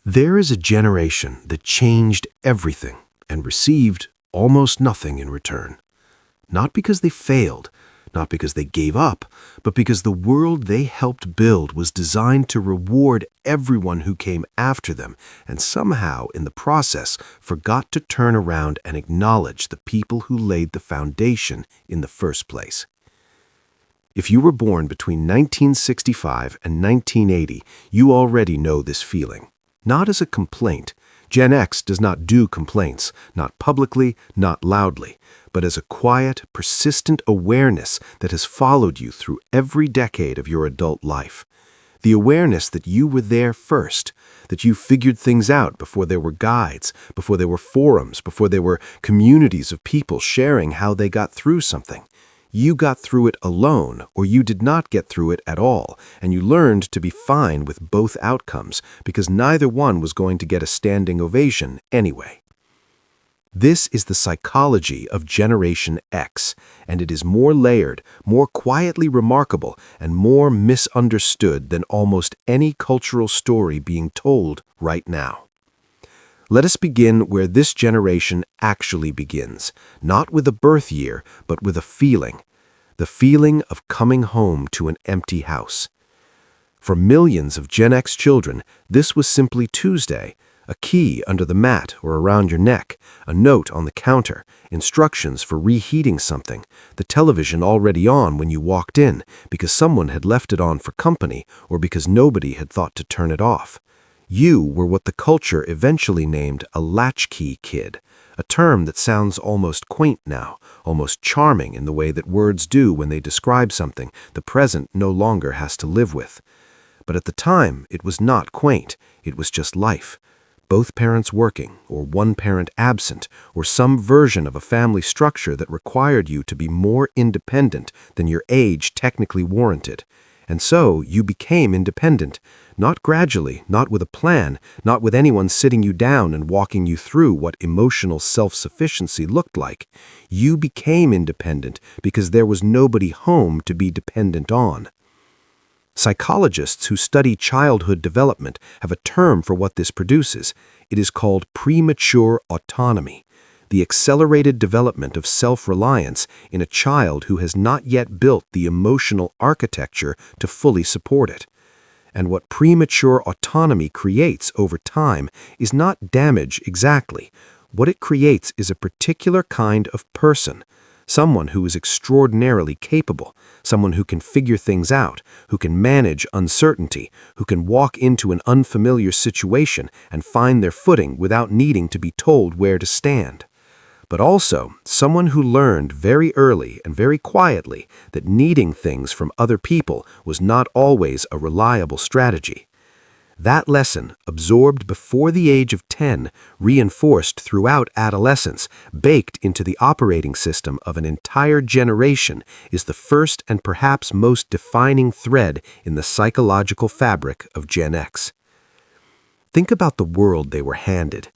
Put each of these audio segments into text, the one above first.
There is a generation that changed everything and received almost nothing in return. Not because they failed, not because they gave up, but because the world they helped build was designed to reward everyone who came after them and somehow, in the process, forgot to turn around and acknowledge the people who laid the foundation in the first place. If you were born between 1965 and 1980, you already know this feeling. Not as a complaint. Gen X does not do complaints, not publicly, not loudly, but as a quiet, persistent awareness that has followed you through every decade of your adult life. The awareness that you were there first, that you figured things out before there were guides, before there were forums, before there were communities of people sharing how they got through something. You got through it alone, or you did not get through it at all, and you learned to be fine with both outcomes because neither one was going to get a standing ovation anyway. This is the psychology of Generation X, and it is more layered, more quietly remarkable, and more misunderstood than almost any cultural story being told right now. Let us begin where this generation actually begins, not with a birth year, but with a feeling. The feeling of coming home to an empty house. For millions of Gen X children, this was simply Tuesday, a key under the mat or around your neck, a note on the counter, instructions for reheating something, the television already on when you walked in because someone had left it on for company or because nobody had thought to turn it off. You were what the culture eventually named a latchkey kid, a term that sounds almost quaint now, almost charming in the way that words do when they describe something the present no longer has to live with. But at the time, it was not quaint, it was just life. Both parents working, or one parent absent, or some version of a family structure that required you to be more independent than your age technically warranted. And so you became independent, not gradually, not with a plan, not with anyone sitting you down and walking you through what emotional self-sufficiency looked like. You became independent because there was nobody home to be dependent on. Psychologists who study childhood development have a term for what this produces. It is called premature autonomy, the accelerated development of self-reliance in a child who has not yet built the emotional architecture to fully support it. And what premature autonomy creates over time is not damage exactly. What it creates is a particular kind of person, someone who is extraordinarily capable, someone who can figure things out, who can manage uncertainty, who can walk into an unfamiliar situation and find their footing without needing to be told where to stand. But also someone who learned very early and very quietly that needing things from other people was not always a reliable strategy. That lesson, absorbed before the age of 10, reinforced throughout adolescence, baked into the operating system of an entire generation, is the first and perhaps most defining thread in the psychological fabric of Gen X. Think about the world they were handed.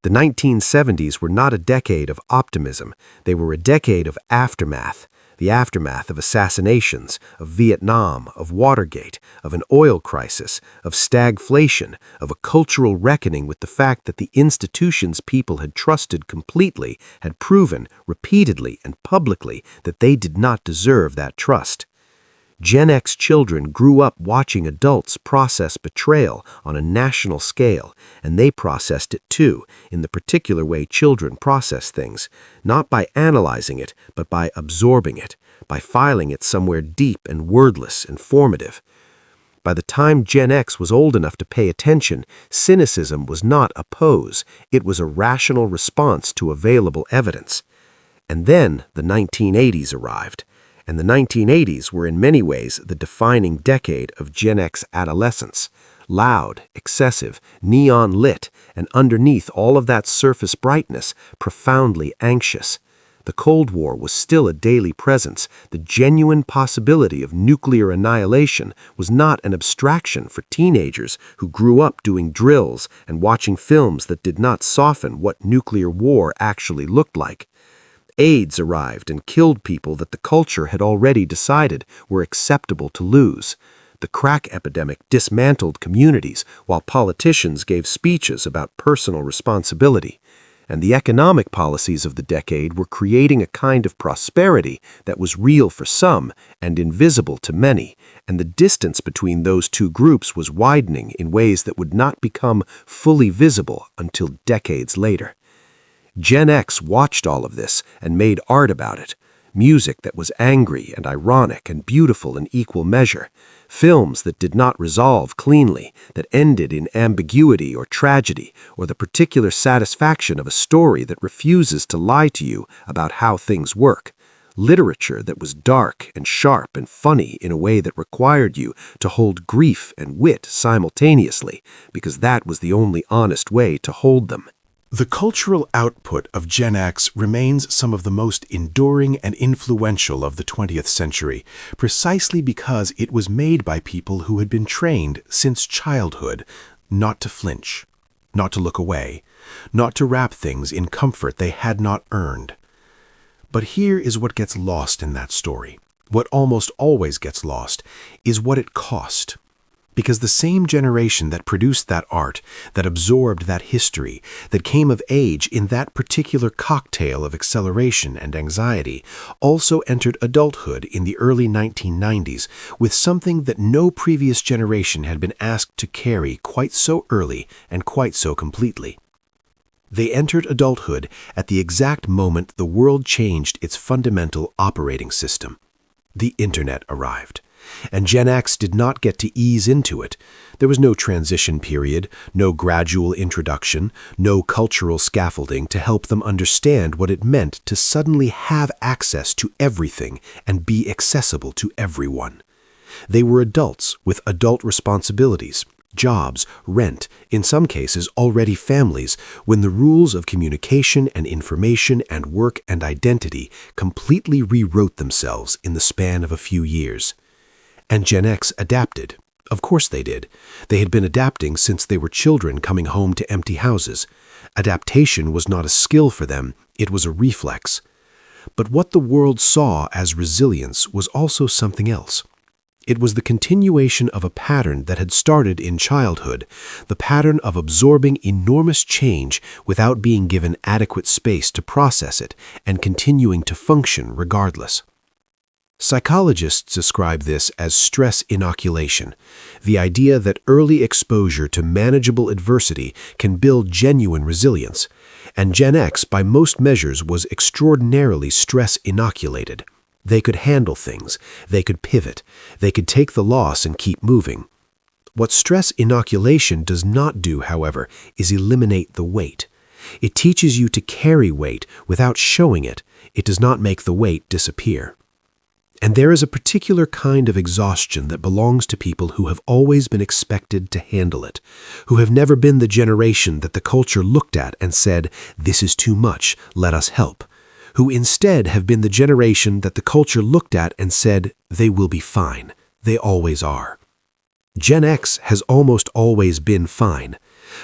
The 1970s were not a decade of optimism. They were a decade of aftermath. The aftermath of assassinations, of Vietnam, of Watergate, of an oil crisis, of stagflation, of a cultural reckoning with the fact that the institutions people had trusted completely had proven repeatedly and publicly that they did not deserve that trust. Gen X children grew up watching adults process betrayal on a national scale, and they processed it too, in the particular way children process things, not by analyzing it, but by absorbing it, by filing it somewhere deep and wordless and formative. By the time Gen X was old enough to pay attention, cynicism was not a pose, it was a rational response to available evidence. And then the 1980s arrived. And the 1980s were in many ways the defining decade of Gen X adolescence. Loud, excessive, neon-lit, and underneath all of that surface brightness, profoundly anxious. The Cold War was still a daily presence. The genuine possibility of nuclear annihilation was not an abstraction for teenagers who grew up doing drills and watching films that did not soften what nuclear war actually looked like. AIDS arrived and killed people that the culture had already decided were acceptable to lose. The crack epidemic dismantled communities while politicians gave speeches about personal responsibility. And the economic policies of the decade were creating a kind of prosperity that was real for some and invisible to many, and the distance between those two groups was widening in ways that would not become fully visible until decades later. Gen X watched all of this and made art about it. Music that was angry and ironic and beautiful in equal measure. Films that did not resolve cleanly, that ended in ambiguity or tragedy, or the particular satisfaction of a story that refuses to lie to you about how things work. Literature that was dark and sharp and funny in a way that required you to hold grief and wit simultaneously, because that was the only honest way to hold them. The cultural output of Gen X remains some of the most enduring and influential of the 20th century, precisely because it was made by people who had been trained since childhood not to flinch, not to look away, not to wrap things in comfort they had not earned. But here is what gets lost in that story. What almost always gets lost is what it cost. Because the same generation that produced that art, that absorbed that history, that came of age in that particular cocktail of acceleration and anxiety, also entered adulthood in the early 1990s with something that no previous generation had been asked to carry quite so early and quite so completely. They entered adulthood at the exact moment the world changed its fundamental operating system. The Internet arrived. And Gen X did not get to ease into it. There was no transition period, no gradual introduction, no cultural scaffolding to help them understand what it meant to suddenly have access to everything and be accessible to everyone. They were adults with adult responsibilities, jobs, rent, in some cases already families, when the rules of communication and information and work and identity completely rewrote themselves in the span of a few years. And Gen X adapted. Of course they did. They had been adapting since they were children coming home to empty houses. Adaptation was not a skill for them, it was a reflex. But what the world saw as resilience was also something else. It was the continuation of a pattern that had started in childhood, the pattern of absorbing enormous change without being given adequate space to process it and continuing to function regardless. Psychologists describe this as stress inoculation, the idea that early exposure to manageable adversity can build genuine resilience, and Gen X, by most measures, was extraordinarily stress inoculated. They could handle things, they could pivot, they could take the loss and keep moving. What stress inoculation does not do, however, is eliminate the weight. It teaches you to carry weight without showing it. It does not make the weight disappear. And there is a particular kind of exhaustion that belongs to people who have always been expected to handle it, who have never been the generation that the culture looked at and said, "This is too much, let us help," who instead have been the generation that the culture looked at and said, "They will be fine, they always are." Gen X has almost always been fine,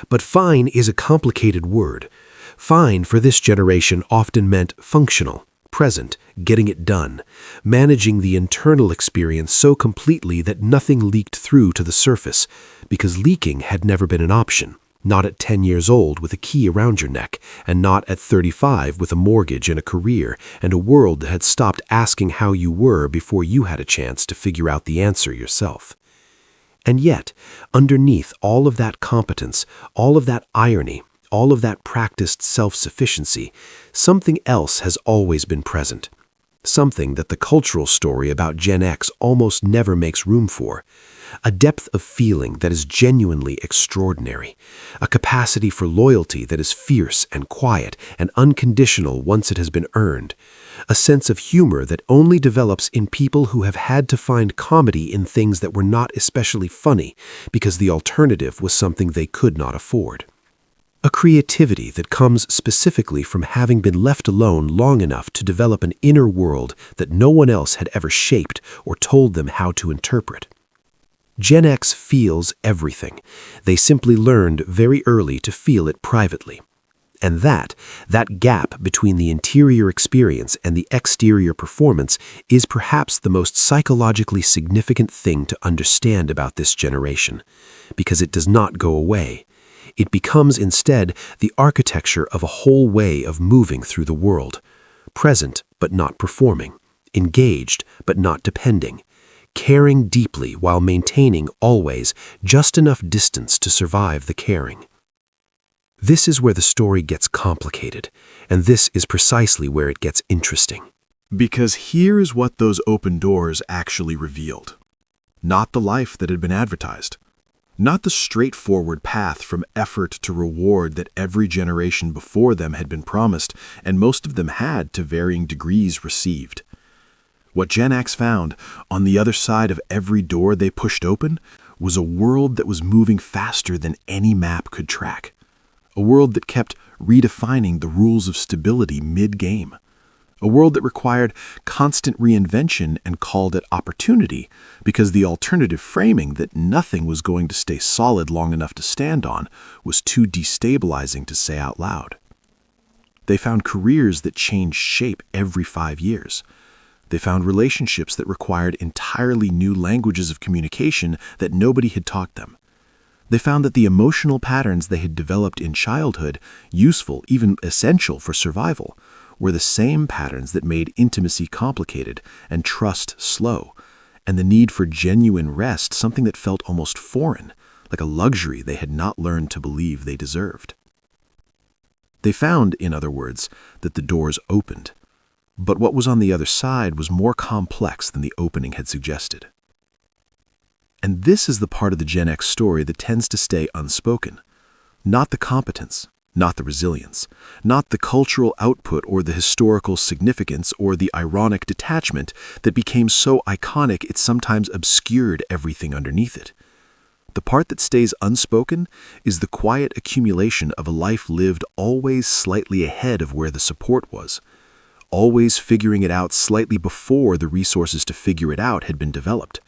but fine is a complicated word. Fine for this generation often meant functional, present, getting it done, managing the internal experience so completely that nothing leaked through to the surface, because leaking had never been an option, not at 10 years old with a key around your neck, and not at 35 with a mortgage and a career, and a world that had stopped asking how you were before you had a chance to figure out the answer yourself. And yet, underneath all of that competence, all of that irony, all of that practiced self-sufficiency, something else has always been present. Something that the cultural story about Gen X almost never makes room for. A depth of feeling that is genuinely extraordinary. A capacity for loyalty that is fierce and quiet and unconditional once it has been earned. A sense of humor that only develops in people who have had to find comedy in things that were not especially funny because the alternative was something they could not afford. A creativity that comes specifically from having been left alone long enough to develop an inner world that no one else had ever shaped or told them how to interpret. Gen X feels everything. They simply learned very early to feel it privately. And that gap between the interior experience and the exterior performance is perhaps the most psychologically significant thing to understand about this generation, because it does not go away. It becomes instead the architecture of a whole way of moving through the world, present but not performing, engaged but not depending, caring deeply while maintaining always just enough distance to survive the caring. This is where the story gets complicated, and this is precisely where it gets interesting. Because here is what those open doors actually revealed. Not the life that had been advertised. Not the straightforward path from effort to reward that every generation before them had been promised, and most of them had, to varying degrees, received. What Gen X found, on the other side of every door they pushed open, was a world that was moving faster than any map could track. A world that kept redefining the rules of stability mid-game. A world that required constant reinvention and called it opportunity, because the alternative framing that nothing was going to stay solid long enough to stand on was too destabilizing to say out loud. They found careers that changed shape every 5 years. They found relationships that required entirely new languages of communication that nobody had taught them. They found that the emotional patterns they had developed in childhood, useful, even essential for survival, were the same patterns that made intimacy complicated and trust slow, and the need for genuine rest something that felt almost foreign, like a luxury they had not learned to believe they deserved. They found, in other words, that the doors opened, but what was on the other side was more complex than the opening had suggested. And this is the part of the Gen X story that tends to stay unspoken. Not the competence, not the resilience, not the cultural output or the historical significance or the ironic detachment that became so iconic it sometimes obscured everything underneath it. The part that stays unspoken is the quiet accumulation of a life lived always slightly ahead of where the support was, always figuring it out slightly before the resources to figure it out had been developed.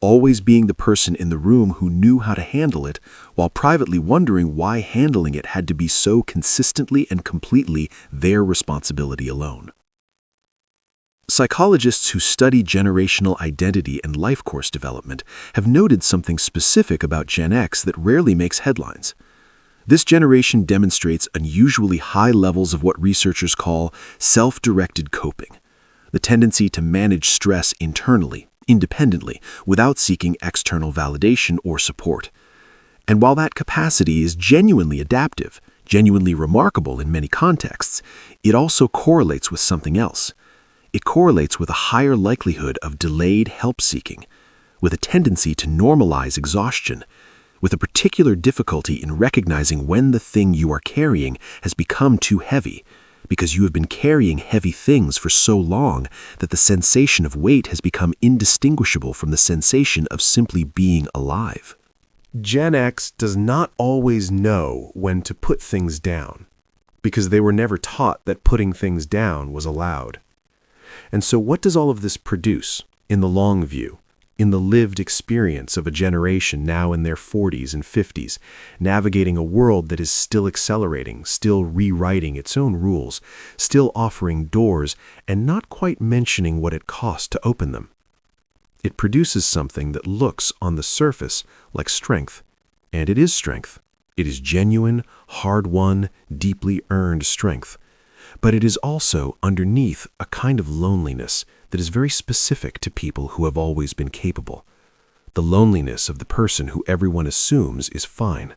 Always being the person in the room who knew how to handle it, while privately wondering why handling it had to be so consistently and completely their responsibility alone. Psychologists who study generational identity and life course development have noted something specific about Gen X that rarely makes headlines. This generation demonstrates unusually high levels of what researchers call self-directed coping, the tendency to manage stress internally, independently, without seeking external validation or support. And while that capacity is genuinely adaptive, genuinely remarkable in many contexts, it also correlates with something else. It correlates with a higher likelihood of delayed help-seeking, with a tendency to normalize exhaustion, with a particular difficulty in recognizing when the thing you are carrying has become too heavy, because you have been carrying heavy things for so long that the sensation of weight has become indistinguishable from the sensation of simply being alive. Gen X does not always know when to put things down, because they were never taught that putting things down was allowed. And so what does all of this produce, in the long view, in the lived experience of a generation now in their 40s and 50s, navigating a world that is still accelerating, still rewriting its own rules, still offering doors, and not quite mentioning what it costs to open them? It produces something that looks, on the surface, like strength. And it is strength. It is genuine, hard-won, deeply earned strength. But it is also, underneath, a kind of loneliness that is very specific to people who have always been capable. The loneliness of the person who everyone assumes is fine.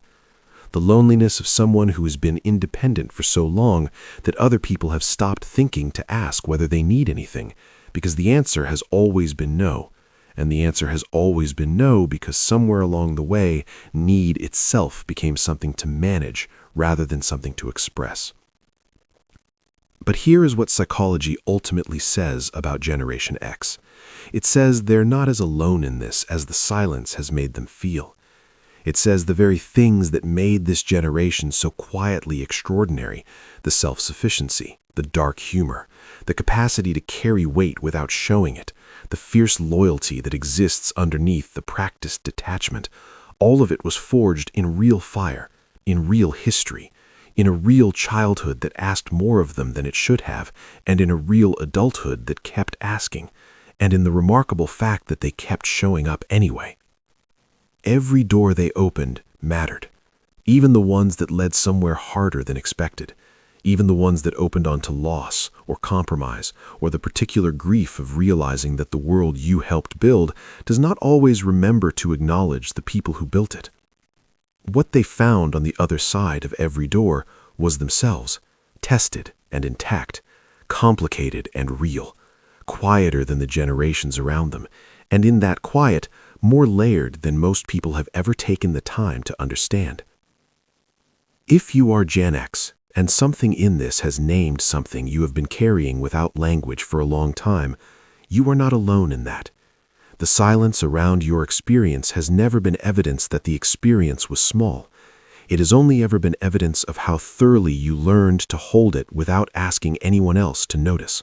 The loneliness of someone who has been independent for so long that other people have stopped thinking to ask whether they need anything, because the answer has always been no. And the answer has always been no because somewhere along the way, need itself became something to manage rather than something to express. But here is what psychology ultimately says about Generation X. It says they're not as alone in this as the silence has made them feel. It says the very things that made this generation so quietly extraordinary, the self-sufficiency, the dark humor, the capacity to carry weight without showing it, the fierce loyalty that exists underneath the practiced detachment, all of it was forged in real fire, in real history, in a real childhood that asked more of them than it should have, and in a real adulthood that kept asking, and in the remarkable fact that they kept showing up anyway. Every door they opened mattered, even the ones that led somewhere harder than expected, even the ones that opened onto loss or compromise or the particular grief of realizing that the world you helped build does not always remember to acknowledge the people who built it. What they found on the other side of every door was themselves, tested and intact, complicated and real, quieter than the generations around them, and in that quiet, more layered than most people have ever taken the time to understand. If you are Gen X, and something in this has named something you have been carrying without language for a long time, you are not alone in that. The silence around your experience has never been evidence that the experience was small. It has only ever been evidence of how thoroughly you learned to hold it without asking anyone else to notice.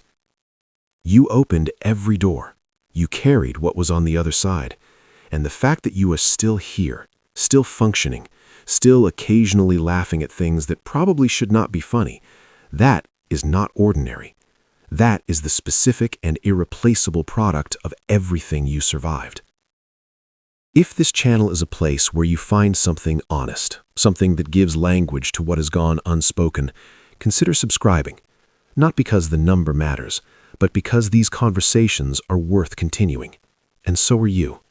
You opened every door. You carried what was on the other side. And the fact that you are still here, still functioning, still occasionally laughing at things that probably should not be funny, that is not ordinary. That is the specific and irreplaceable product of everything you survived. If this channel is a place where you find something honest, something that gives language to what has gone unspoken, consider subscribing. Not because the number matters, but because these conversations are worth continuing. And so are you.